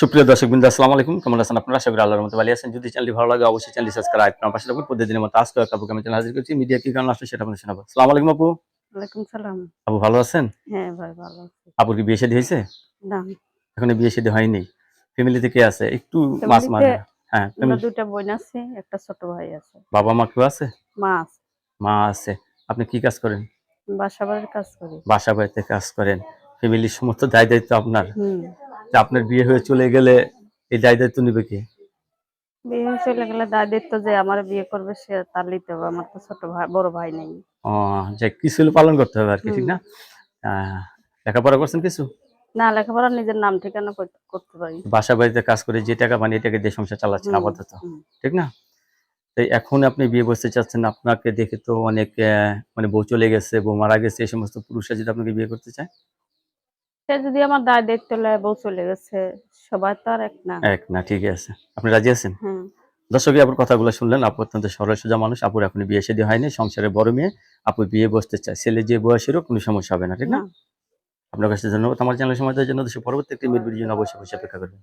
সুপ্রিয় দর্শকবৃন্দ, আসসালামু আলাইকুম। কেমন আছেন আপনারা? আশা করি আল্লাহর মতো ভালো আছেন। যদি চ্যানেলটি ভালো লাগে অবশ্যই চ্যানেলটি সাবস্ক্রাইব করার পাশে থাকুন। প্রতিদিনের মতো আজকে একটা আপুকে আমি চ্যানেল হাজির করছি। মিডিয়া কি কারণে আসলে সেটা আপনাদের শোনাবো। আসসালামু আলাইকুম আপু। ওয়ালাইকুম সালাম। আপু ভালো আছেন? হ্যাঁ ভাই ভালো আছি। আপুর কি বিয়ে শাদী হয়েছে? না, এখনো বিয়ে শাদী হয়নি। ফ্যামিলিতে কে আছে? একটু মাছ ফ্যামিলিতে মানে হ্যাঁ, আমরা ফ্যামিলি ২ টা বোন আছি, একটা ছোট ভাই আছে। বাবা মা কেউ আছে? মা আছে। মা আছে। আপনি কি কাজ করেন? বাসাবাড়ির কাজ করি। বাসা বাড়িতে কাজ করেন। ফ্যামিলির সমস্ত দায় দায়িত্ব আপনার। হুম। যে আপনার বিয়ে হয়ে চলে গেলে এই দায় দায়িত্ব নিবে কে? বিয়ে হয়ে চলে গেলে দায়-দায়িত্ব যে আমার বিয়ে করবে সে তার নিতে হবে। আমার তো ছোট ভাই, বড় ভাই নেই। ও, যে কিছু হলে পালন করতে হবে আরকি, ঠিক হুম। না? আহ লেখাপড়া করছেন কিছু? না, লেখাপড়া নিজের নাম ঠিকানা করতে পারি। বাসা বাড়িতে কাজ করে যে টাকা পান এই টাকা দিয়ে সংসার চালাচ্ছেন হুম, আপাতত, হুম। ঠিক না? তো এখন আপনি বিয়ে বসতে চাচ্ছেন, আপনাকে দেখে তো অনেক মানে বউ চলে গেছে, বউ মারা গেছে, এই সমস্ত পুরুষরা যদি আপনাকে বিয়ে করতে চায়? সে যদি আমার দায়-দায়িত্ব লয়, বউ চলে গেছে, সবাই তো আর এক না। এক না, ঠিকই আছে। আপনি রাজি আছেন? হুম। দর্শক, আপুর কথাগুলো শুনলেন। আপু অত্যন্ত সরল সোজা মানুষ। আপুর এখনো বিয়ে শাদী হয়নি, সংসারের বড় মেয়ে। আপু বিয়ে বসতে চায়, ছেলে যে বয়সেরও কোনো সমস্যা হবে না, ঠিক না? না। আপনার কাছে ধন্যবাদ আমার চ্যানেল সময় দেওয়ার জন্য। পরবর্তী একটি ভিডিওর জন্য অবশ্যই অপেক্ষা করবেন।